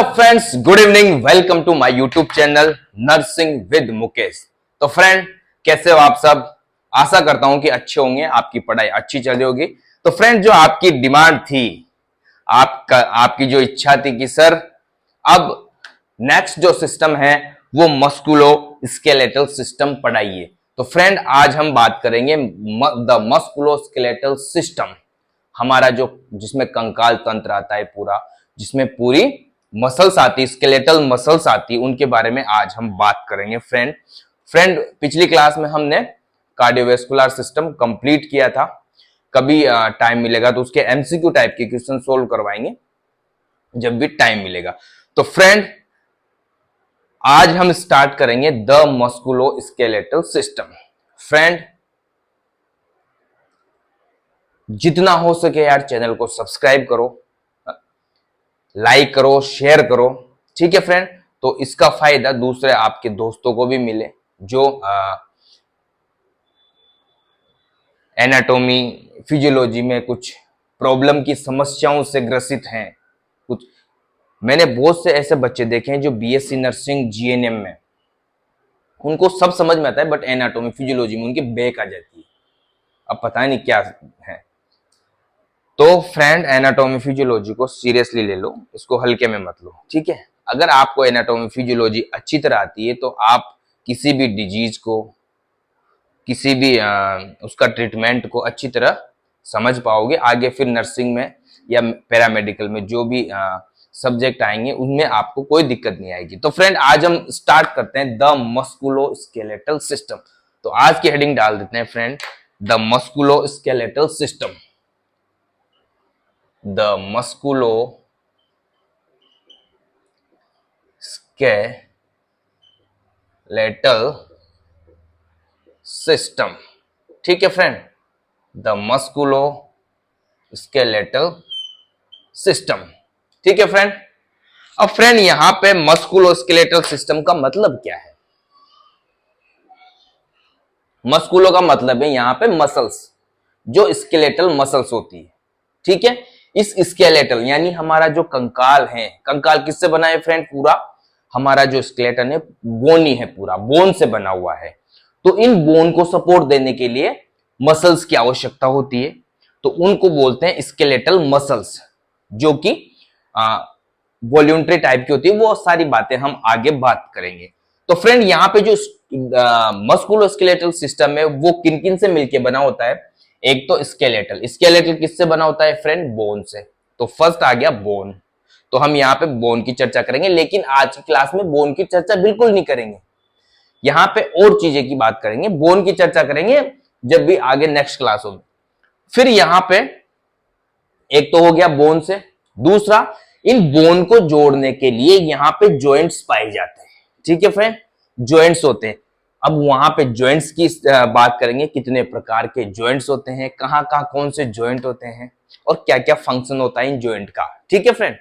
Hello friends, good evening. Welcome to my YouTube channel nursing with Mukesh. तो friend, कैसे हो आप सब? आशा करता हूं कि अच्छे होंगे, आपकी पढ़ाई अच्छी चल रही होगी। तो फ्रेंड, जो आपकी डिमांड थी, आपकी जो इच्छा थी कि सर अब नेक्स्ट जो सिस्टम है वो मस्कुलो स्केलेटल सिस्टम पढ़ाइए। तो फ्रेंड, आज हम बात करेंगे द मस्कुलो स्केलेटल सिस्टम। हमारा जो जिसमें कंकाल तंत्र आता है पूरा, जिसमें पूरी मसल्स आती, स्केलेटल मसल्स आती, उनके बारे में आज हम बात करेंगे। फ्रेंड पिछली क्लास में हमने कार्डियोवैस्कुलर सिस्टम कंप्लीट किया था। कभी टाइम मिलेगा तो उसके एमसीक्यू टाइप के क्वेश्चन सोल्व करवाएंगे जब भी टाइम मिलेगा। तो फ्रेंड, आज हम स्टार्ट करेंगे द मस्कुलो स्केलेटल सिस्टम। फ्रेंड, जितना हो सके यार चैनल को सब्सक्राइब करो, लाइक करो, शेयर करो, ठीक है फ्रेंड। तो इसका फायदा दूसरे आपके दोस्तों को भी मिले जो एनाटॉमी फिजियोलॉजी में कुछ प्रॉब्लम की समस्याओं से ग्रसित हैं। कुछ मैंने बहुत से ऐसे बच्चे देखे हैं जो बीएससी नर्सिंग जीएनएम में, उनको सब समझ में आता है, बट एनाटॉमी फिजियोलॉजी में उनकी बैक आ जाती है। अब पता नहीं क्या है। तो फ्रेंड, एनाटॉमी फिजियोलॉजी को सीरियसली ले लो, इसको हल्के में मत लो, ठीक है। अगर आपको एनाटॉमी फिजियोलॉजी अच्छी तरह आती है तो आप किसी भी डिजीज को, किसी भी उसका ट्रीटमेंट को अच्छी तरह समझ पाओगे। आगे फिर नर्सिंग में या पैरामेडिकल में जो भी सब्जेक्ट आएंगे उनमें आपको कोई दिक्कत नहीं आएगी। तो फ्रेंड, आज हम स्टार्ट करते हैं द मस्कुलो स्केलेटल सिस्टम। तो आज की हेडिंग डाल देते हैं friend, the मस्कुलो skeletal system. The musculoskeletal system, ठीक है फ्रेंड, द मस्कुलोस्केलेटल सिस्टम, ठीक है फ्रेंड। अब फ्रेंड, यहां पे मस्कुलोस्केलेटल सिस्टम का मतलब क्या है? मस्कुलो का मतलब है यहां पे मसल्स, जो स्केलेटल मसल्स होती है, ठीक है। इस स्केलेटल यानी हमारा जो कंकाल है, कंकाल किससे बना है फ्रेंड? पूरा हमारा जो स्केलेटन है बोनी है, पूरा बोन से बना हुआ है। तो इन बोन को सपोर्ट देने के लिए मसल्स की आवश्यकता होती है, तो उनको बोलते हैं स्केलेटल मसल्स, जो कि वॉल्यूंटरी टाइप की होती है। वो सारी बातें हम आगे बात करेंगे। तो फ्रेंड, यहाँ पे जो मस्कुलोस्केलेटल सिस्टम है वो किन किन से मिलके बना होता है? एक तो स्केलेटल, स्केलेटल किससे बना होता है फ्रेंड? बोन से। तो फर्स्ट आ गया बोन। तो हम यहाँ पे बोन की चर्चा करेंगे, लेकिन आज की क्लास में बोन की चर्चा बिल्कुल नहीं करेंगे। यहाँ पे और चीजें की बात करेंगे, बोन की चर्चा करेंगे जब भी आगे नेक्स्ट क्लास होगी। फिर यहाँ पे एक तो हो गया बोन से, दूसरा इन बोन को जोड़ने के लिए यहाँ पे जॉइंट्स पाए जाते हैं, ठीक है फ्रेंड, जॉइंट्स होते हैं। अब वहां पे जॉइंट्स की बात करेंगे, कितने प्रकार के जॉइंट्स होते हैं, कहाँ कहाँ कौन से जॉइंट होते हैं और क्या क्या फंक्शन होता है इन जॉइंट का, ठीक है फ्रेंड।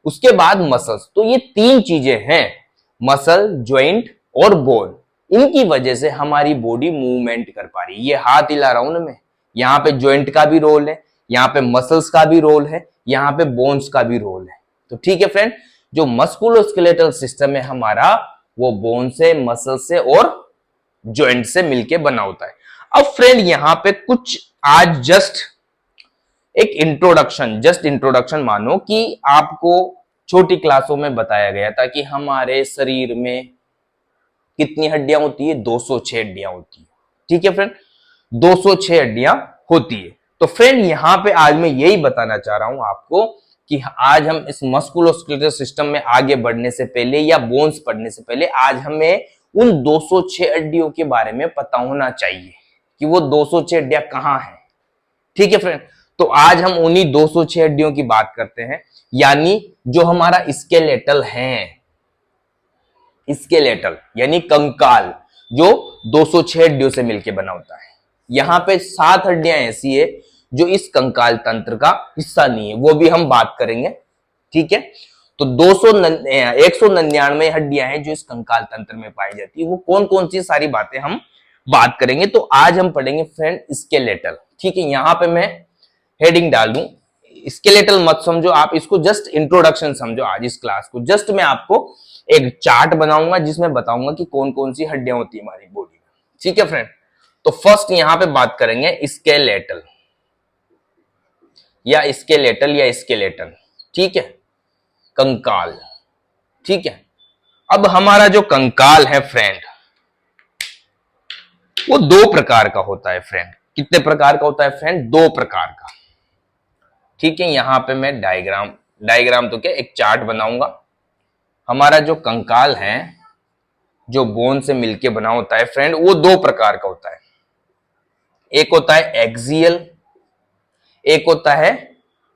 उसके बाद मसल्स। तो ये तीन चीजें हैं, मसल, जॉइंट और बोन। इनकी वजह से हमारी बॉडी मूवमेंट कर पा रही है। ये हाथ हिला रहा हूं ना मैं, यहाँ पे जॉइंट का भी रोल है, यहाँ पे मसल्स का भी रोल है, यहाँ पे बोन्स का भी रोल है। तो ठीक है फ्रेंड, जो मस्कुलोस्केलेटल सिस्टम है हमारा, वो बोन से, मसल से और जॉइंट से मिलके बना होता है। अब फ्रेंड, यहां पे कुछ आज जस्ट इंट्रोडक्शन मानो कि आपको छोटी क्लासों में बताया गया था कि हमारे शरीर में कितनी हड्डियां होती है? 206 हड्डियां होती है, ठीक है फ्रेंड, 206 हड्डियां होती है। तो फ्रेंड, यहां पे आज मैं यही बताना चाह रहा हूं आपको कि आज हम इस मस्कुलोस्केलेटल सिस्टम में आगे बढ़ने से पहले या बोन्स पढ़ने से पहले आज हमें उन 206 हड्डियों के बारे में पता होना चाहिए कि वो 206 हड्डियां कहां हैं, ठीक है फ्रेंड। तो आज हम उन्हीं 206 हड्डियों की बात करते हैं, यानी जो हमारा स्केलेटल है, स्केलेटल यानी कंकाल, जो 206 हड्डियों से मिलकर बना होता है। यहां पे 7 हड्डियां ऐसी है जो इस कंकाल तंत्र का हिस्सा नहीं है, वो भी हम बात करेंगे, ठीक है। तो 199 हड्डियां हैं जो इस कंकाल तंत्र में पाई जाती है। वो कौन कौन सी सारी बातें हम बात करेंगे। तो आज हम पढ़ेंगे फ्रेंड स्केलेटल, ठीक है। यहां पे मैं हेडिंग डाल दूं, स्केलेटल मत समझो, आप इसको जस्ट इंट्रोडक्शन समझो आज इस क्लास को। जस्ट मैं आपको एक चार्ट बनाऊंगा जिसमें बताऊंगा कि कौन कौन सी हड्डियां होती है हमारी बॉडी में। ठीक है फ्रेंड, तो फर्स्ट यहां पे बात करेंगे स्केलेटल या स्केलेटल। ठीक है, कंकाल। ठीक है, अब हमारा जो कंकाल है फ्रेंड वो दो प्रकार का होता है फ्रेंड। कितने प्रकार का होता है फ्रेंड? दो प्रकार का। ठीक है, यहां पे मैं डायग्राम तो क्या, एक चार्ट बनाऊंगा। हमारा जो कंकाल है जो बोन से मिलके बना होता है फ्रेंड, वो दो प्रकार का होता है। एक होता है एक्सियल, एक होता है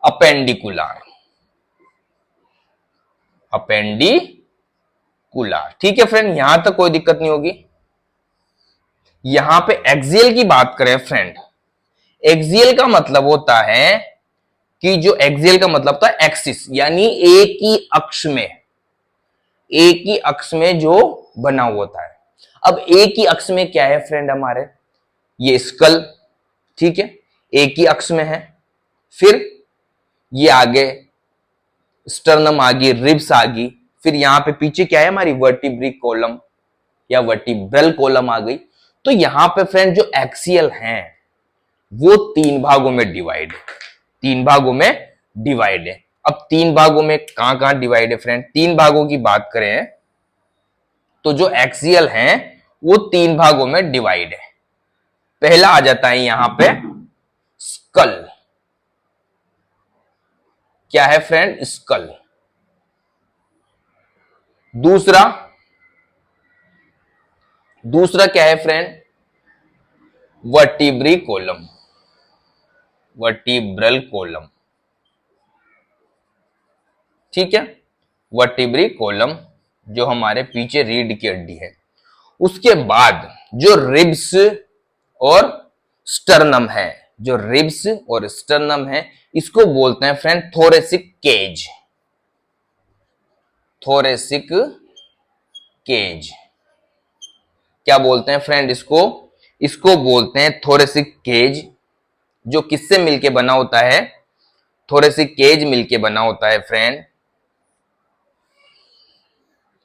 अपेंडिकुलर। ठीक है फ्रेंड, यहां तक कोई दिक्कत नहीं होगी। यहां पे एक्सियल की बात करें फ्रेंड, एक्सियल का मतलब होता है कि जो एक्सियल का मतलब होता है एक्सिस, यानी एक ही अक्ष में जो बना हुआ होता है। अब एक ही अक्ष में क्या है फ्रेंड हमारे, ये स्कल। ठीक है, एक ही अक्ष में है। फिर ये आगे स्टर्नम आ गई, रिब्स आ गई। फिर यहां पे पीछे क्या है हमारी वर्टिब्री कॉलम या वर्टिब्रल कॉलम आ गई। तो यहां पे फ्रेंड जो एक्सियल हैं वो तीन भागों में डिवाइड है। अब तीन भागों में कहां डिवाइड है फ्रेंड? तीन भागों की बात करें तो जो एक्सियल हैं वो तीन भागों में डिवाइड है। पहला आ जाता है यहां पे स्कल। क्या है फ्रेंड? स्कल। दूसरा क्या है friend? Vertebrae column, vertebral column. ठीक है, वर्टिब्री कॉलम जो हमारे पीछे रीढ़ की हड्डी है। उसके बाद जो रिब्स और स्टर्नम है, इसको बोलते हैं फ्रेंड थोरेसिक केज। क्या बोलते हैं फ्रेंड इसको बोलते हैं थोरेसिक केज। जो किससे मिलके बना होता है? थोरेसिक केज मिलके बना होता है फ्रेंड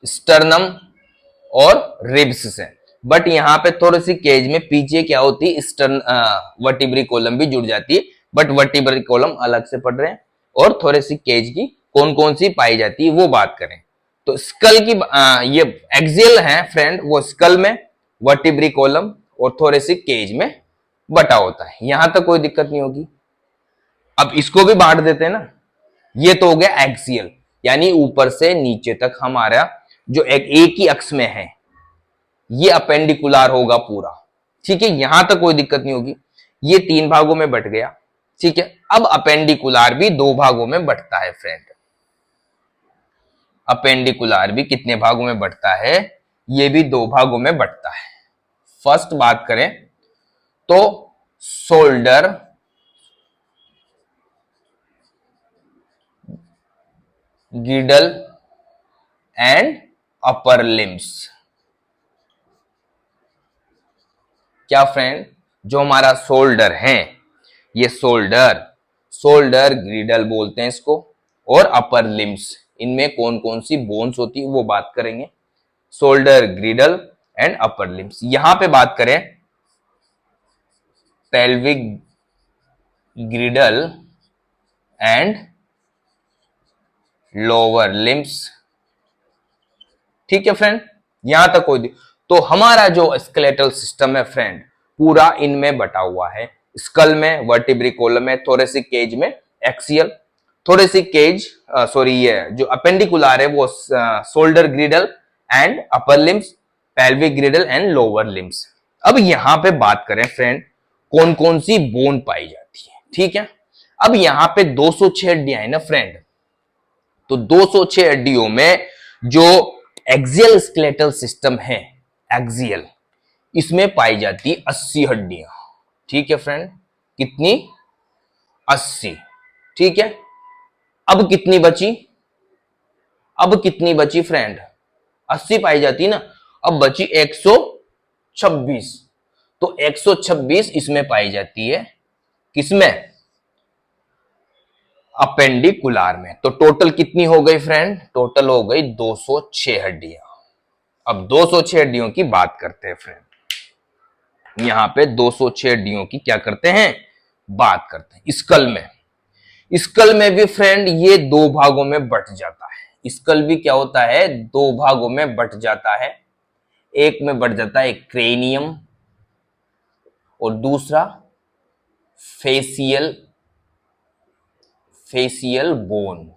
स्टर्नम और रिब्स से। बट यहां पे थोरेसिक केज में पीछे क्या होती है, वर्टिब्री कॉलम भी जुड़ जाती है। बट वर्टिब्री कॉलम अलग से पढ़ रहे हैं और थोरेसिक केज की कौन कौन सी पाई जाती है वो बात करें तो स्कल की ये एक्सियल है फ्रेंड, वो स्कल में, वर्टिब्री कॉलम और थोरेसिक केज में बटा होता है। यहां तक कोई दिक्कत नहीं होगी। अब इसको भी बांट देते हैं ना। ये तो हो गया एक्सियल, यानी ऊपर से नीचे तक हमारा जो एक ही अक्ष में है। ये अपेंडिकुलर होगा पूरा। ठीक है, यहां तक कोई दिक्कत नहीं होगी। ये तीन भागों में बट गया। ठीक है, अब अपेंडिकुलर भी दो भागों में बटता है फ्रेंड। अपेंडिकुलर भी कितने भागों में बटता है? ये भी दो भागों में बटता है। फर्स्ट बात करें तो shoulder girdle and upper limbs. क्या फ्रेंड? जो हमारा शोल्डर है, ये शोल्डर ग्रिडल बोलते हैं इसको, और अपर लिम्स, इनमें कौन कौन सी बोन्स होती है वो बात करेंगे। Shoulder ग्रिडल and upper limbs. यहां पे बात करें पेल्विक ग्रिडल एंड लोअर लिम्स। ठीक है फ्रेंड, यहां तक कोई तो हमारा जो स्केलेटल सिस्टम है फ्रेंड पूरा इनमें बटा हुआ है। स्कल में, वर्टिब्री कॉलम में, थोरेसिक केज में एक्सियल, थोरेसिक केज ये जो अपेंडिकुलर है वो shoulder ग्रिडल and upper limbs, pelvic ग्रिडल and lower limbs. अब यहां पे बात करें फ्रेंड कौन कौन सी बोन पाई जाती है। ठीक है, अब यहां पे 206 हड्डियां है ना फ्रेंड, तो 206 हड्डियों में जो एक्सियल स्केलेटल सिस्टम है, एक्सियल, इसमें पाई जाती 80 हड्डियां। ठीक है फ्रेंड, कितनी? 80। ठीक है, अब कितनी बची फ्रेंड? 80 पाई जाती ना, अब बची 126। तो 126 इसमें पाई जाती है। किसमें? अपेंडिकुलार में। तो टोटल कितनी हो गई फ्रेंड? टोटल हो गई 206 हड्डियां। अब 206 हड्डियों की बात करते हैं फ्रेंड। यहां पे 206 हड्डियों की क्या करते हैं? बात करते हैं। स्कल में, स्कल में भी फ्रेंड ये दो भागों में बट जाता है। स्कल भी क्या होता है? दो भागों में बट जाता है। एक में बट जाता है क्रेनियम और दूसरा फेसियल, फेसियल बोन।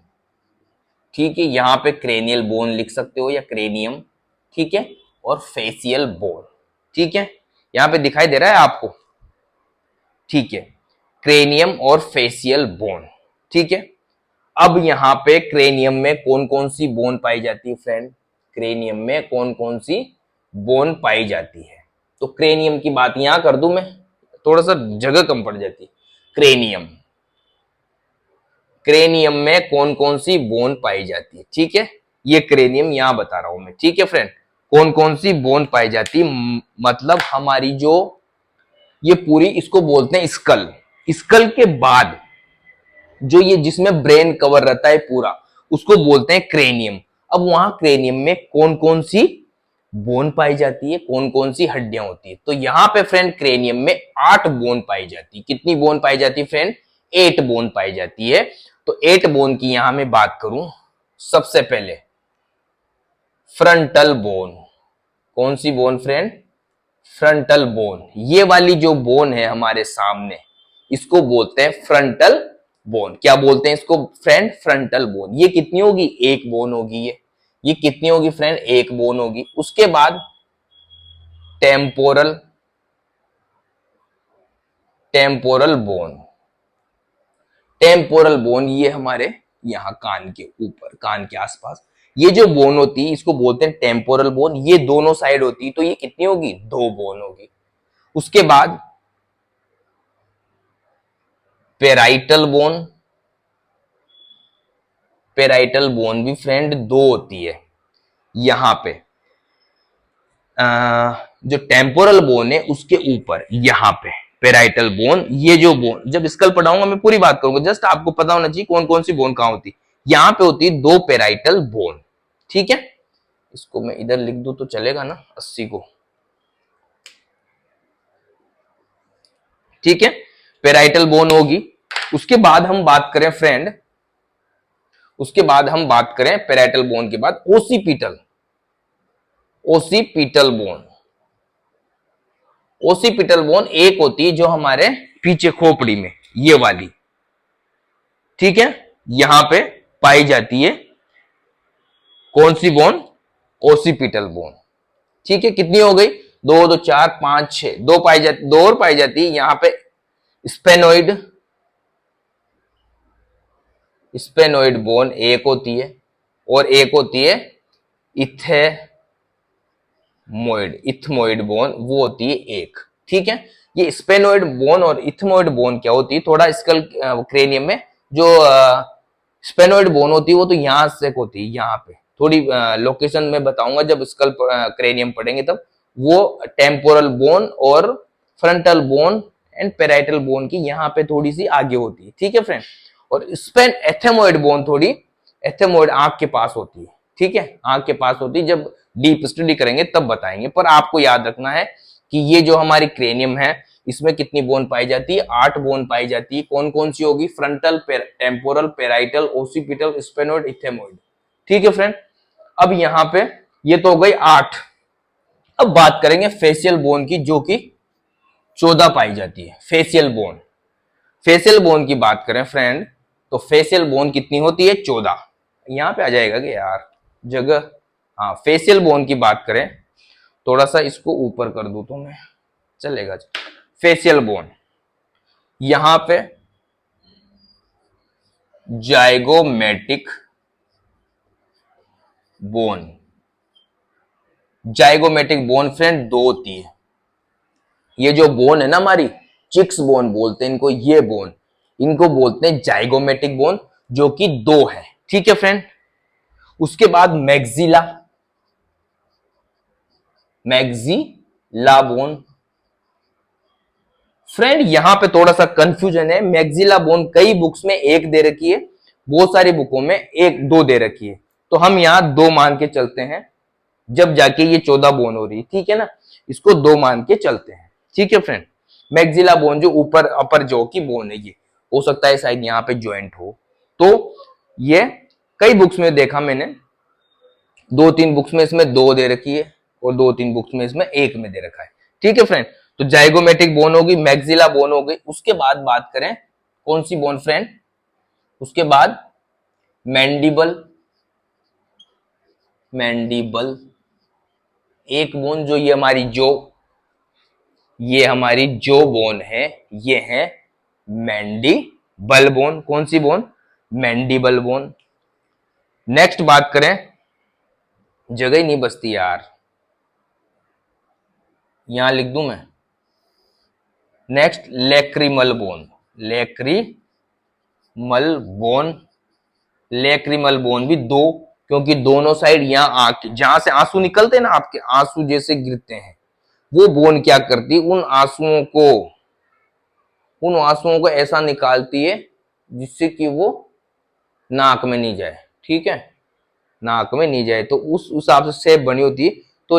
ठीक है, यहां पे क्रेनियल बोन लिख सकते हो या क्रेनियम, ठीक है, और फेसियल बोन। ठीक है, यहां पे दिखाई दे रहा है आपको? ठीक है, क्रेनियम और फेसियल बोन। ठीक है, अब यहां पे क्रेनियम में कौन कौन सी बोन पाई जाती है फ्रेंड? क्रेनियम में कौन कौन सी बोन पाई जाती है? तो क्रेनियम की बात यहां कर दूं मैं, थोड़ा सा जगह कम पड़ जाती है। क्रेनियम, क्रेनियम में कौन कौन सी बोन पाई जाती है? ठीक है, ये क्रेनियम यहां बता रहा हूं मैं। ठीक है फ्रेंड, कौन कौन सी बोन पाई जाती है, मतलब हमारी जो ये पूरी, इसको बोलते हैं स्कल। स्कल के बाद जो ये जिसमें ब्रेन कवर रहता है पूरा, उसको बोलते हैं क्रेनियम। अब वहां क्रेनियम में कौन कौन सी बोन पाई जाती है, कौन कौन सी हड्डियां होती है? तो यहां पे फ्रेंड क्रेनियम में 8 बोन पाई जाती है। कितनी बोन पाई जाती है फ्रेंड? 8 बोन पाई जाती है। तो 8 बोन की यहां मैं बात करूं, सबसे पहले फ्रंटल बोन। कौन सी बोन फ्रेंड? Frontal bone. ये वाली जो बोन है हमारे सामने, इसको बोलते हैं फ्रंटल बोन। क्या बोलते हैं इसको फ्रेंड? Frontal bone. ये कितनी होगी? एक बोन होगी। ये कितनी होगी फ्रेंड? एक बोन होगी। उसके बाद temporal, temporal bone. Temporal bone ये हमारे यहां कान के ऊपर, कान के आसपास ये जो बोन होती है, इसको बोलते हैं टेम्पोरल बोन। ये दोनों साइड होती है, तो ये कितनी होगी? 2 बोन होगी। उसके बाद पेराइटल बोन। पेराइटल बोन भी फ्रेंड 2 होती है। यहां पे जो टेम्पोरल बोन है उसके ऊपर यहां पे पेराइटल बोन। ये जो बोन, जब स्कल पढ़ाऊंगा मैं पूरी बात करूंगा, जस्ट आपको पता होना चाहिए कौन कौन सी बोन कहां होती है। यहां पे होती है 2 पेराइटल बोन। ठीक है, इसको मैं इधर लिख दूं तो चलेगा ना, 80 को। ठीक है, पेराइटल बोन होगी। उसके बाद हम बात करें फ्रेंड, उसके बाद हम बात करें पेराइटल बोन के बाद occipital, occipital bone. Occipital bone एक होती है जो हमारे पीछे खोपड़ी में, ये वाली, ठीक है, यहां पे पाई जाती है। कौन सी बोन? Occipital bone. ठीक है, कितनी हो गई? 2 2 4 5 6, 2 पाई जाती, 2 और पाई जाती है यहां पे स्पेनोइड, स्पेनोइड बोन एक होती है, और एक होती है इथेमोइड, इथमोइड बोन, वो होती है एक। ठीक है, ये स्पेनोइड बोन और इथमोइड बोन क्या होती है? थोड़ा स्कल क्रेनियम में जो स्पेनोइड बोन होती है वो तो यहां से होती है, यहाँ पे थोड़ी लोकेशन में बताऊंगा जब स्कल क्रेनियम पढ़ेंगे तब। वो टेम्पोरल बोन और frontal bone and parietal bone की यहाँ पे थोड़ी सी आगे होती है। ठीक है फ्रेंड, और स्पेन एथेमोइड बोन थोड़ी, एथेमोइड आंख के पास होती है। ठीक है, आंख के पास होती है, जब डीप स्टडी करेंगे तब बताएंगे। पर आपको याद रखना है कि ये जो हमारी क्रेनियम है, इसमें कितनी बोन पाई जाती है? 8 बोन पाई जाती है। कौन कौन सी होगी? Frontal, temporal, parietal, occipital, sphenoid, ethmoid. ठीक है फ्रेंड, अब यहां पे ये तो हो गई 8। अब बात करेंगे फेशियल बोन की, जो कि 14 पाई जाती है। फेशियल बोन, फेशियल बोन की बात करें फ्रेंड, तो फेशियल बोन कितनी होती है? 14। यहां पे आ जाएगा कि यार जगह, हाँ, फेशियल बोन की बात करें, थोड़ा सा इसको ऊपर कर दूं तो मैं चलेगा। फेशियल बोन यहां पे zygomatic bone, zygomatic bone friend 2 होती है। ये जो बोन है ना हमारी, चिक्स बोन बोलते हैं इनको, ये बोन, इनको बोलते हैं जाइगोमेटिक बोन, जो कि 2 है। ठीक है फ्रेंड, उसके बाद मैग्जिला, मैग्जिला बोन, फ्रेंड यहां पे थोड़ा सा कंफ्यूजन है, मैग्जिला बोन कई बुक्स में एक दे रखी है, बहुत सारी बुकों में एक दो दे रखी है, तो हम यहां दो मान के चलते हैं, जब जाके ये 14 बोन हो रही है, ठीक है ना, इसको दो मान के चलते हैं, ठीक है फ्रेंड। मैग्जिला बोन जो ऊपर अपर जॉ की बोन है, ये हो सकता है शायद यहाँ पे ज्वाइंट हो, तो ये कई बुक्स में देखा मैंने, दो तीन बुक्स में इसमें दो दे रखी है और दो तीन बुक्स में इसमें एक में दे रखा है, ठीक है फ्रेंड। तो जाइगोमेटिक बोन होगी, मैग्जिला बोन हो गई। उसके बाद बात करें कौन सी बोन फ्रेंड, उसके बाद मैंडिबल, मैंडिबल एक बोन जो ये हमारी जो, ये हमारी जो बोन है ये है मैंडिबल बोन। कौन सी बोन, मैंडिबल बोन। नेक्स्ट बात करें, जगह ही नहीं बचती यार, यहां लिख दूं मैं, next lacrimal bone, lacrimal bone, lacrimal bone भी दो, क्योंकि दोनों साइड यहां आके जहां से आंसू निकलते हैं ना, आपके आंसू जैसे गिरते हैं, वो बोन क्या करती, उन आंसुओं को ऐसा निकालती है जिससे कि वो नाक में नहीं जाए, ठीक है, नाक में नहीं जाए, तो उस हिसाब से शेप बनी होती है, तो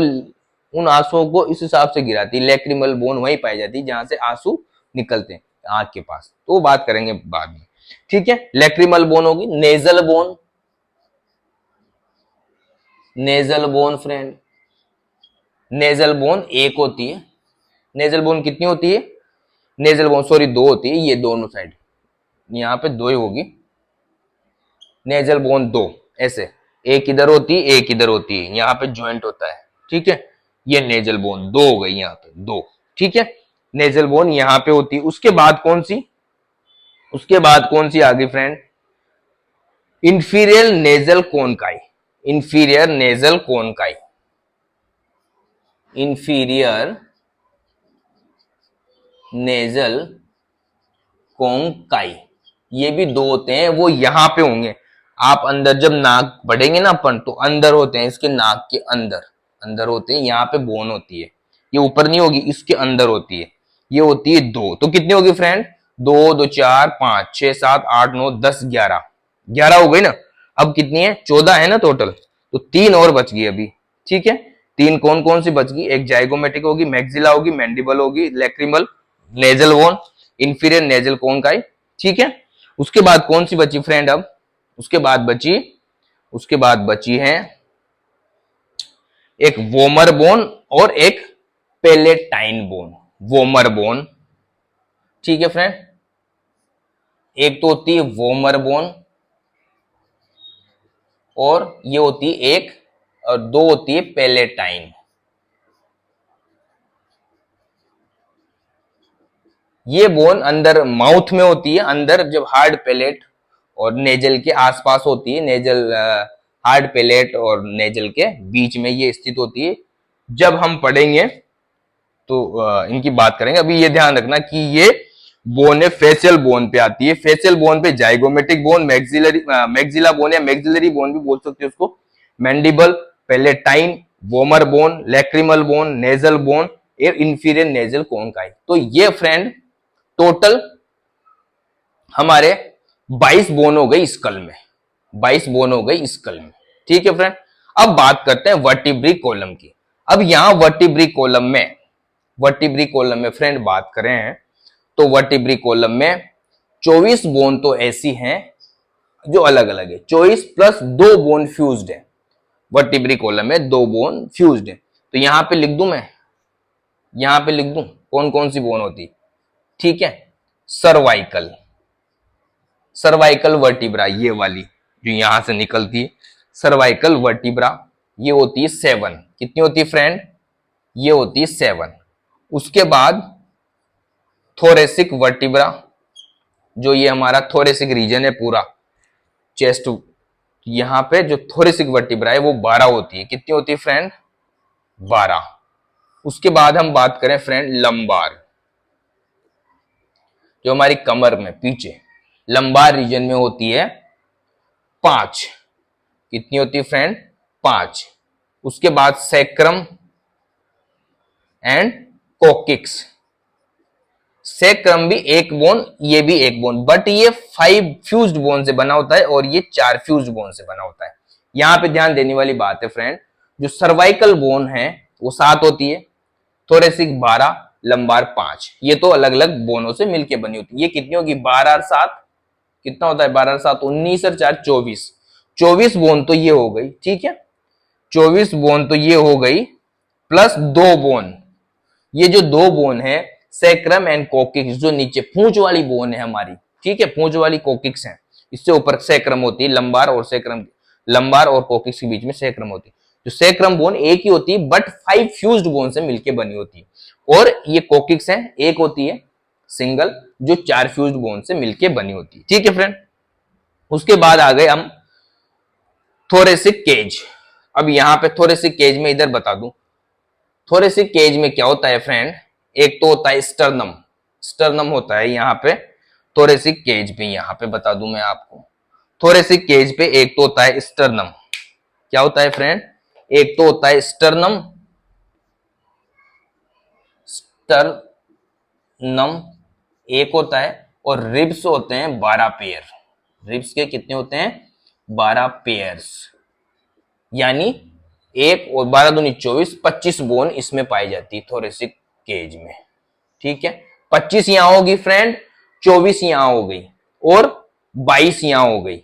उन आंसुओं को इस हिसाब से गिराती है। लेक्रिमल बोन वहीं पाई जाती है जहां से आंसू निकलते हैं आंख के पास, तो वो बात करेंगे बाद में, ठीक है। लेक्रिमल बोन होगी। Nasal bone, nasal bone friend, nasal bone एक होती है, नेजल बोन कितनी होती है, नेजल बोन सॉरी दो होती है, ये दोनों साइड यहाँ पे दो ही होगी, नेजल बोन दो, ऐसे एक इधर होती है एक इधर होती है, यहाँ पे ज्वाइंट होता है, ठीक है, ये नेजल बोन दो हो गई, यहाँ पे दो, ठीक है, नेजल बोन यहाँ पे होती है। उसके बाद कौन सी, उसके बाद कौन सी आ गई friend, inferior nasal conchae, inferior nasal conchae, inferior nasal conchae, ये भी दो होते हैं, वो यहां पे होंगे, आप अंदर जब नाक बढ़ेंगे ना अपन, तो अंदर होते हैं, इसके नाक के अंदर, अंदर होते हैं, यहाँ पे बोन होती है, ये ऊपर नहीं होगी, इसके अंदर होती है, ये होती है दो, तो कितनी होगी फ्रेंड, दो दो चार पांच छह सात आठ नौ 10 11, 11 हो गई ना, अब कितनी है 14 है ना टोटल, तो तीन और बच गई अभी, ठीक है। तीन कौन कौन सी बच गई, एक जाइगोमेटिक होगी, मैग्जिला होगी, मैंडिबल होगी, lacrimal, nasal bone, inferior nasal conchae, ठीक है। उसके बाद कौन सी बची फ्रेंड, अब उसके बाद बची, उसके बाद बची है एक वोमर बोन और एक पेलेटाइन बोन, वोमर बोन, ठीक है फ्रेंड, एक तो होती है वोमर बोन और ये होती है एक, और दो होती है पेलेटाइन। ये बोन अंदर माउथ में होती है, अंदर जब हार्ड पैलेट और नेजल के आसपास होती है, नेजल हार्ड पैलेट और नेजल के बीच में ये स्थित होती है। जब हम पढ़ेंगे तो इनकी बात करेंगे, अभी ये ध्यान रखना कि ये बोन है फेशियल बोन पे आती है, फेशियल बोन पे zygomatic bone, maxillary maxilla bone या मैग्जिलरी बोन भी बोल सकते हो उसको, mandible, palatine, vomer bone, lacrimal bone, nasal bone, inferior nasal conchae. तो ये फ्रेंड टोटल हमारे 22 बोन हो गई स्कल में, 22 बोन हो गई स्कल में, ठीक है फ्रेंड। अब बात करते हैं वर्टिब्री कॉलम की। अब यहां वर्टिब्री कॉलम में, वर्टिब्री कॉलम में फ्रेंड बात करें तो वर्टिब्री कॉलम में 24 बोन तो ऐसी हैं जो अलग अलग है, 24 प्लस दो बोन फ्यूज्ड है, वर्टिब्री कॉलम में दो बोन फ्यूज्ड है। तो यहां पे लिख दूं मैं, यहां पे लिख दूं कौन कौन सी बोन होती, ठीक है, सर्वाइकल, सर्वाइकल वर्टिब्रा ये वाली जो यहां से निकलती है, सर्वाइकल वर्टिब्रा, ये होती है 7, कितनी होती है फ्रेंड, ये होती है 7। उसके बाद थोरेसिक वर्टिब्रा, जो ये हमारा थोरेसिक रीजन है पूरा चेस्ट, यहां पे जो थोरेसिक वर्टिब्रा है वो 12 होती है, कितनी होती है फ्रेंड, 12। उसके बाद हम बात करें फ्रेंड लंबार, जो हमारी कमर में पीछे लंबार रीजन में होती है 5, कितनी होती है फ्रेंड, 5। उसके बाद सैक्रम एंड कोकिक्स, सेक्रम भी एक बोन, ये भी एक बोन, बट ये 5 फ्यूज्ड बोन से बना होता है और ये 4 फ्यूज्ड बोन से बना होता है। यहां पे ध्यान देने वाली बात है फ्रेंड, जो सर्वाइकल बोन है वो 7 होती है, थोरेसिक 12, लंबार 5। ये तो अलग अलग बोनों से मिलके बनी होती है। ये कितनी होगी? 12 और 7 कितना होता है? 12 और 7 19 और 4 24। 24 बोन तो ये हो गई, ठीक है, 24 बोन तो ये हो गई, प्लस 2 बोन। ये जो 2 बोन है सैक्रम एंड कोकिक्स, जो नीचे पूंछ वाली बोन है हमारी, ठीक है, पूंछ वाली कोकिक्स है, इससे ऊपर सैक्रम होती है, लंबार और सैक्रम, लंबार और कोकिक्स के बीच में सैक्रम होती है। जो सैक्रम बोन एक ही होती है बट 5 फ्यूज्ड बोन से मिलकर बनी होती है, और ये कोकिक्स है एक होती है सिंगल, जो 4 फ्यूज्ड बोन से मिलकर बनी होती है, ठीक है फ्रेंड। उसके बाद आ गए हम थोरेसिक केज। अब यहां पे थोरेसिक केज में इधर बता दूं, थोरेसिक केज में क्या होता है फ्रेंड, एक तो होता है स्टर्नम, स्टर्नम होता है यहाँ पे थोरेसिक केज पे, यहाँ पे बता दूं मैं आपको, थोरेसिक केज पे एक तो होता है स्टर्नम। क्या होता है फ्रेंड? एक तो होता है स्टर्नम, स्टर्नम एक होता है, और रिब्स होते हैं 12 पेयर। रिब्स के कितने होते हैं? 12 पेयर्स, यानी एक और 12 दूनी 24, 25 बोन इसमें पाई जाती है थोरेसिक केज में, ठीक है। 25 यहां होगी फ्रेंड, 24 यहां हो गई, और 22 यहां हो गई,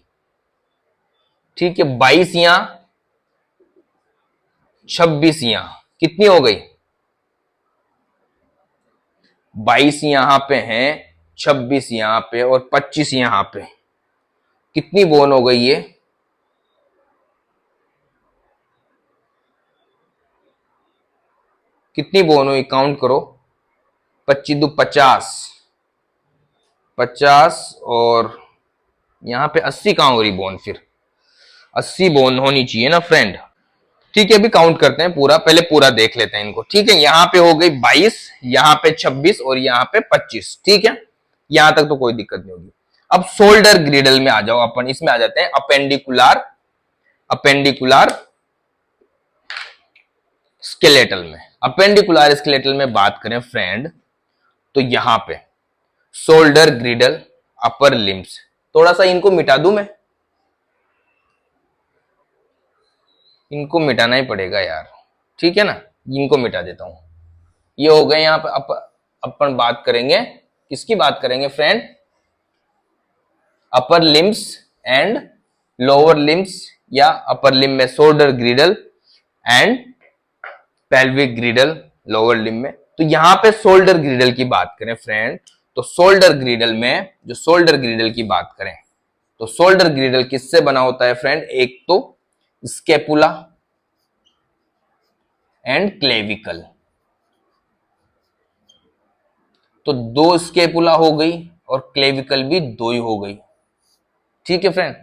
ठीक है, 22 यहां, 26 यहां, कितनी हो गई? 22 यहां पे है, 26 यहां पे, और 25 यहां पे, कितनी बोन हो गई ये? कितनी बोन हुई? काउंट करो, 25 दो 50, 50, और यहां पे 80 कहां हो रही बोन? फिर 80 बोन होनी चाहिए ना फ्रेंड, ठीक है। अभी काउंट करते हैं पूरा, पहले पूरा देख लेते हैं इनको, ठीक है। यहां पे हो गई 22, यहां पे 26, और यहां पे 25, ठीक है, यहां तक तो कोई दिक्कत नहीं होगी। अब शोल्डर ग्रिडल में आ जाओ, अपन इसमें आ जाते हैं अपेंडिकुलर, अपेंडिकुलर स्केलेटल में। अपेंडिकुलर स्केलेटल में बात करें फ्रेंड, तो यहां पे शोल्डर ग्रिडल, अपर लिम्स, थोड़ा सा इनको मिटा दूं मैं, इनको मिटाना ही पड़ेगा यार, ठीक है ना, इनको मिटा देता हूं। ये हो गए यहां पे अपन बात करेंगे, किसकी बात करेंगे friend? Upper limbs and lower limbs, या अपर लिम में shoulder ग्रिडल and pelvic ग्रिडल lower limb में। तो यहां पे शोल्डर ग्रिडल की बात करें फ्रेंड, तो शोल्डर ग्रिडल में, जो शोल्डर ग्रिडल की बात करें, तो शोल्डर ग्रिडल किससे बना होता है फ्रेंड? एक तो स्केपुला एंड क्लेविकल, तो 2 स्केपुला हो गई, और क्लेविकल भी 2 ही हो गई, ठीक है फ्रेंड।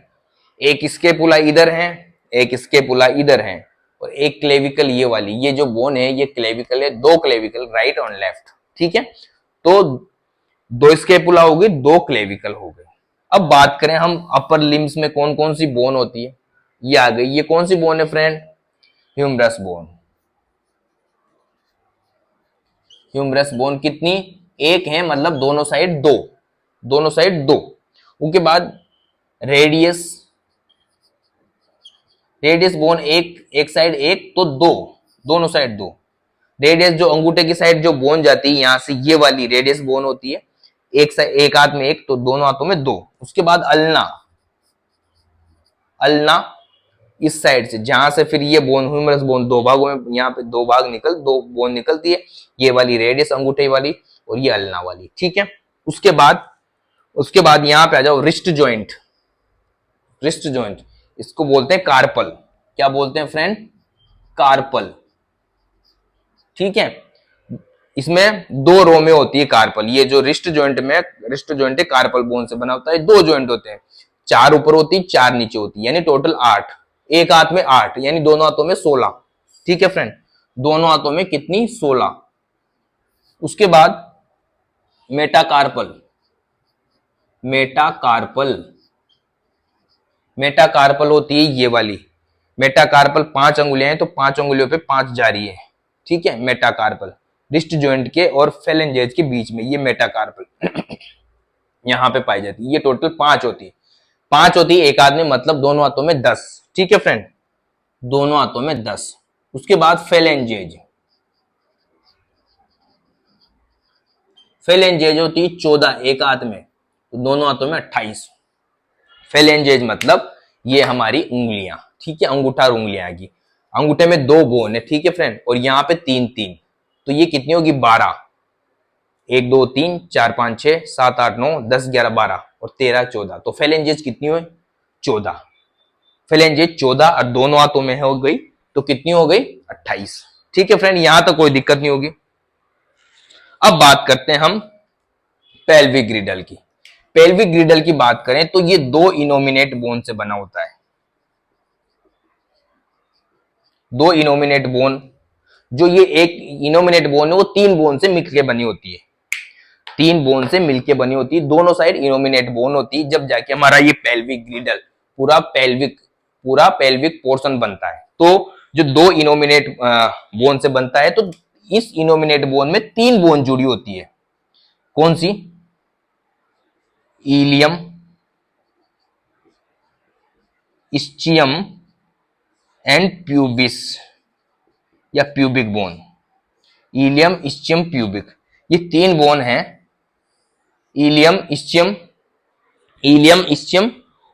एक स्केपुला इधर है, एक स्केपुला इधर है, और एक क्लेविकल ये वाली, ये जो बोन है ये क्लेविकल है, 2 क्लेविकल राइट और लेफ्ट, ठीक है। तो 2 स्केपुला हो गई, 2 क्लेविकल हो गए। अब बात करें हम अपर लिम्स में कौन कौन सी बोन होती है, ये आ गई। ये कौन सी बोन है friend? Humerus bone. Humerus bone कितनी? एक है, मतलब दोनों साइड 2, दोनों साइड 2। उसके बाद रेडियस, रेडियस बोन एक साइड एक, तो 2, दोनों साइड 2। रेडियस जो अंगूठे की साइड जो बोन जाती है यहां से, ये वाली रेडियस बोन होती है, एक साइड एक हाथ में एक, तो दोनों हाथों में 2। उसके बाद अल्ना, अल्ना इस साइड से, जहां से फिर ये बोन, ह्यूमरस बोन 2 भागों में, यहाँ पे 2 भाग 2 बोन निकलती है, ये वाली रेडियस अंगूठे वाली, और ये अल्ना वाली, ठीक है। उसके बाद यहां पे आ जाओ रिस्ट जॉइंट, रिस्ट जॉइंट, इसको बोलते हैं कार्पल। क्या बोलते हैं फ्रेंड? कार्पल, ठीक है। इसमें 2 रो में होती है कार्पल। ये जो रिस्ट जॉइंट में, रिस्ट जॉइंट है कार्पल बोन से बना होता है, 2 जॉइंट होते हैं, 4 ऊपर होती है, 4 नीचे होती है, यानी टोटल 8। एक हाथ में 8, यानी दोनों हाथों में 16, ठीक है फ्रेंड, दोनों हाथों में कितनी? 16। उसके बाद मेटाकार्पल, मेटाकार्पल, मेटाकार्पल होती है ये वाली। मेटाकार्पल 5 अंगुलियां हैं, तो 5 अंगुलियों पे 5 जा रही है, ठीक है, मेटाकार्पल। रिस्ट जॉइंट के और फेलेंजेज के बीच में, ये मेटाकार्पल यहां पे पाई जाती है। ये टोटल 5 होती है, 5 होती है एक हाथ में, मतलब दोनों हाथों में 10। ठीक है फ्रेंड, दोनों हाथों में 10। उसके बाद फेलेंजेज, फेलेंजेज होती है 14 एक हाथ में, तो दोनों हाथों में 28। फेलेंजेज मतलब ये हमारी उंगलियां, ठीक है, अंगूठा और उंगलियां की। अंगूठे में 2 बोन है, ठीक है फ्रेंड, और यहाँ पे 3 तो ये कितनी होगी 12। 1 2 3 4 5 6 7 8 9 10 11 12 और 13 14, तो फेलेंजेज कितनी हुई 14। फेलेंजेज 14 और दोनों हाथों में हो गई, तो कितनी हो गई 28। ठीक है फ्रेंड, यहां तक कोई दिक्कत नहीं होगी। अब बात करते हैं हम पेल्विक ग्रिडल की। पेल्विक ग्रिडल की बात करें तो ये 2 इनोमिनेट बोन से बना होता है। 2 इनोमिनेट बोन, जो ये एक इनोमिनेट बोन है वो 3 बोन से मिलकर बनी होती है। 3 बोन से मिलकर बनी होती है, दोनों साइड इनोमिनेट बोन होती है, जब जाके हमारा ये पेल्विक ग्रिडल पूरा पेल्विक पोर्शन बनता है। तो जो 2 इनोमिनेट बोन से बनता है, तो इस इनोमिनेट बोन में 3 बोन जुड़ी होती है। कौन सी? इलियम, इस्चियम एंड प्यूबिस या pubic bone. Ilium, ischium, pubic, ये 3 बोन हैं। इलियम, इस्चियम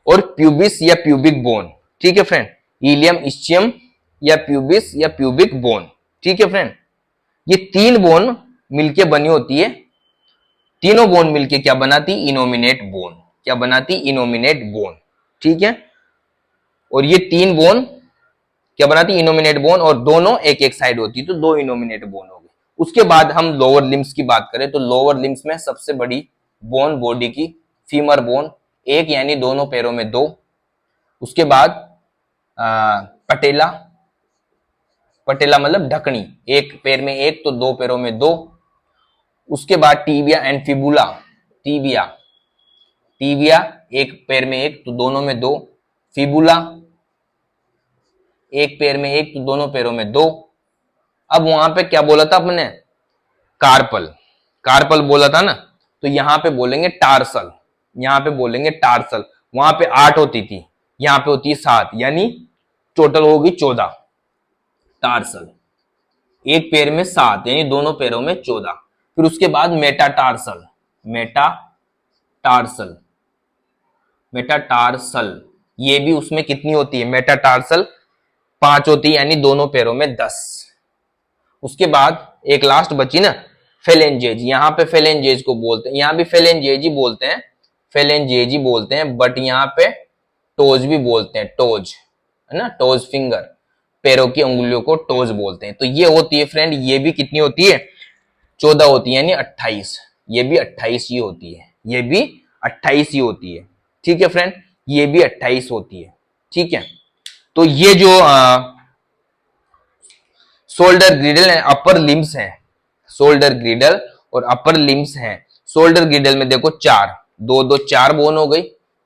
और प्यूबिस या प्यूबिक बोन। ठीक है फ्रेंड, इलियम, इस्चियम या प्यूबिक बोन। ठीक है फ्रेंड, ये 3 बोन मिलके बनी होती है। तीनों बोन मिलके क्या बनाती? Innominate bone. क्या बनाती? Innominate bone. ठीक है, और ये 3 बोन क्या बनाती? इनोमिनेट बोन, और दोनों एक एक साइड होती, तो 2 इनोमिनेट बोन हो गए। उसके बाद हम लोअर लिम्स की बात करें तो लोअर लिम्स में सबसे बड़ी बोन बॉडी की फीमर बोन, एक यानी दोनों पैरों में 2। उसके बाद पटेला, पटेला मतलब ढकनी, एक पैर में 1 तो 2 पैरों में 2। उसके बाद tibia and fibula, tibia, tibia एक पैर में 1 तो दोनों में 2। फिबुला एक पैर में 1 तो दोनों पैरों में 2। अब वहां पे क्या बोला था अपने? कार्पल, कार्पल बोला था ना, तो यहां पे बोलेंगे टार्सल। यहां पे बोलेंगे टार्सल। वहां पे 8 होती थी, यहां पे होती है 7, यानी टोटल होगी 14 टार्सल। एक पैर में 7 यानी दोनों पैरों में 14। फिर उसके बाद मेटाटार्सल, मेटाटार्सल, मेटाटार्सल, ये भी उसमें कितनी होती है? मेटाटार्सल 5 होती है, यानी दोनों पैरों में 10। उसके बाद एक लास्ट बची ना, फेलेंजेज। यहाँ पे फेलेंजेज को बोलते हैं, यहाँ भी फेलेंजेज ही बोलते हैं, फेलेंजेज ही बोलते हैं, बट यहाँ पे टोज भी बोलते हैं, टोज है ना, टोज फिंगर, पैरों की उंगलियों को टोज बोलते हैं। तो ये होती है फ्रेंड, ये भी कितनी होती है? 14 होती है, यानी 28। ये भी 28 ही होती है, ये भी 28 ही होती है। ठीक है फ्रेंड, ये भी 28 होती है। ठीक है, तो ये जो शोल्डर ग्रिडल है, अपर लिम्स हैं, शोल्डर ग्रिडल और अपर लिम्स हैं। शोल्डर ग्रिडल में देखो 4, 2 2 4 बोन हो गई,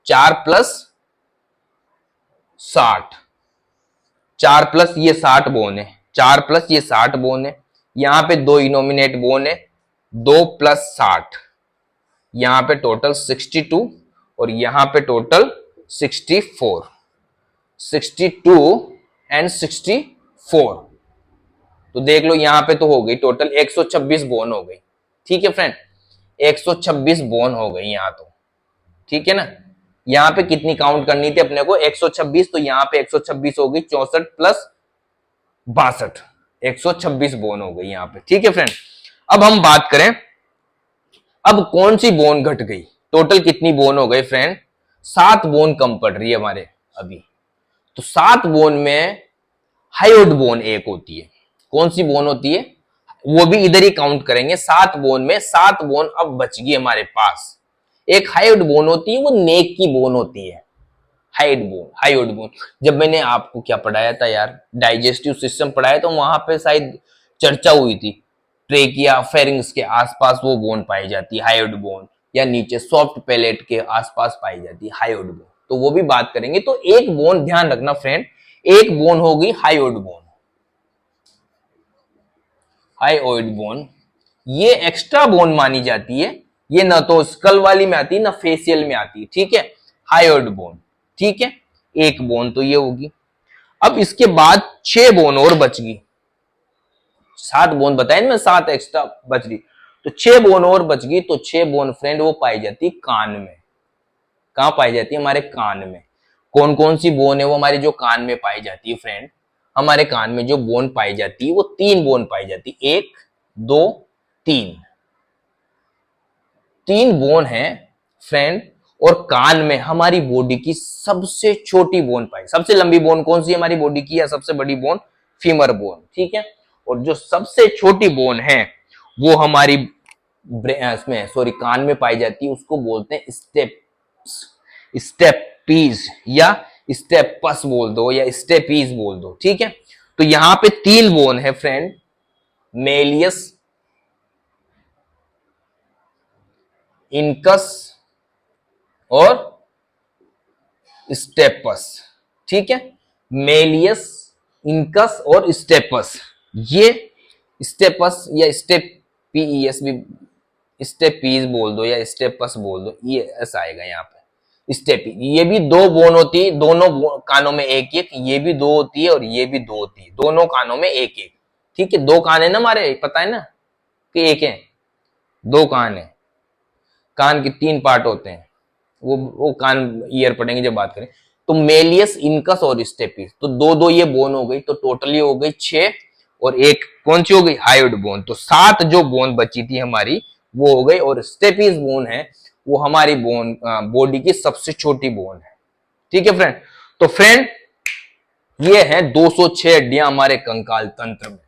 4 प्लस 60, 4 प्लस ये 60 बोन है, 4 प्लस ये 60 बोन है। यहां पे 2 इनोमिनेट बोन है, 2 प्लस 60, यहां पे टोटल 62 और यहां पे टोटल 64, 62 एंड 64। तो देख लो यहां पे तो हो गई टोटल 126 बोन हो गई। ठीक है फ्रेंड, 126 बोन हो गई यहां तो। ठीक है ना, यहां पे कितनी काउंट करनी थी अपने को? 126, तो यहां पे 126 हो गई, 64 प्लस 62, 126 बोन हो गई यहां पे। ठीक है फ्रेंड, अब हम बात करें अब कौन सी बोन घट गई। टोटल कितनी बोन हो गई फ्रेंड? 7 बोन कम पड़ रही है हमारे अभी। तो 7 बोन में हायोड बोन एक होती है। कौन सी बोन होती है? वो भी इधर ही काउंट करेंगे। 7 बोन में 7 बोन अब बच गई हमारे पास। एक हायोड बोन होती है, वो नेक की बोन होती है, हायोड बोन। जब मैंने आपको क्या पढ़ाया था यार, डाइजेस्टिव सिस्टम पढ़ाया, तो वहां पे शायद चर्चा हुई थी, ट्रेकिया फेरिंग्स के आसपास वो बोन पाई जाती है, हायोड बोन, या नीचे सॉफ्ट पैलेट के आसपास पाई जाती है हायोड बोन, तो वो भी बात करेंगे। तो एक बोन ध्यान रखना फ्रेंड, एक बोन होगी हायोड बोन, हायोड बोन, ये एक्स्ट्रा बोन मानी जाती है, ये ना तो स्कल वाली में आती है ना फेशियल में आती है, ठीक है, हायोइड बोन, ठीक है, एक बोन तो ये होगी। अब इसके बाद 6 बोन और बच गई, 7 बोन बताए ना, 7 एक्स्ट्रा बच गई, तो 6 बोन और बच गई। तो 6 बोन फ्रेंड वो पाई जाती कान में। कहां पाई जाती है? हमारे कान में। कौन कौन सी बोन है वो हमारे जो कान में पाई जाती है फ्रेंड? हमारे कान में जो बोन पाई जाती है वो 3 बोन पाई जाती है, 1 2 3, 3 बोन है फ्रेंड। और कान में हमारी बॉडी की सबसे छोटी बोन पाई, सबसे लंबी बोन कौन सी हमारी बॉडी की, या सबसे बड़ी बोन फीमर बोन, ठीक है। और जो सबसे छोटी बोन है वो हमारी इसमें सॉरी कान में पाई जाती है, उसको बोलते हैं स्टेपीज या स्टेपस बोल दो या स्टेपीज बोल दो, ठीक है। तो यहां पे 3 बोन है फ्रेंड, मेलियस, इनकस और स्टेपस, ठीक है। मेलियस, इनकस और स्टेपस, ये स्टेपस या स्टेपीएस भी, स्टेपीज बोल दो या स्टेपस बोल दो, ये ऐसा आएगा यहाँ पे स्टेपी। ये भी 2 बोन होती है, दोनों कानों में एक एक, ये भी 2 होती है और ये भी 2 होती है, दोनों कानों में एक एक, ठीक है। 2 कान है ना हमारे, पता है ना कि एक है, 2 कान है। कान के 3 पार्ट होते हैं, वो कान ईयर पढ़ेंगे जब बात करें। तो मेलियस, इनकस और स्टेपीज, तो 2 ये बोन हो गई, तो टोटली हो गई 6, और एक कौन सी हो गई? Hyoid bone. तो 7 जो बोन बची थी हमारी वो हो गई, और स्टेपीज बोन है वो हमारी बोन बॉडी की सबसे छोटी बोन है, ठीक है फ्रेंड। तो फ्रेंड ये है 206 हड्डियां हमारे कंकाल तंत्र में,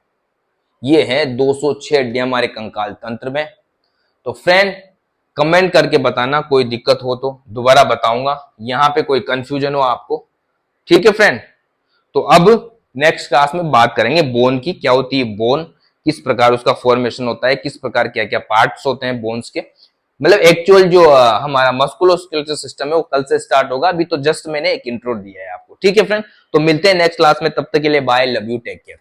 ये है 206 हड्डियां हमारे कंकाल तंत्र में। तो फ्रेंड कमेंट करके बताना कोई दिक्कत हो तो, दोबारा बताऊंगा, यहां पे कोई कंफ्यूजन हो आपको, ठीक है फ्रेंड। तो अब नेक्स्ट क्लास में बात करेंगे बोन की, क्या होती है बोन, किस प्रकार उसका फॉर्मेशन होता है, किस प्रकार क्या क्या पार्ट्स होते हैं बोन्स के, मतलब एक्चुअल जो हमारा मस्कुलोस्केलेटल सिस्टम है वो कल से स्टार्ट होगा, अभी तो जस्ट मैंने एक इंट्रो दिया है आपको, ठीक है फ्रेंड। तो मिलते हैं नेक्स्ट क्लास में, तब तक के लिए bye, love you, take care.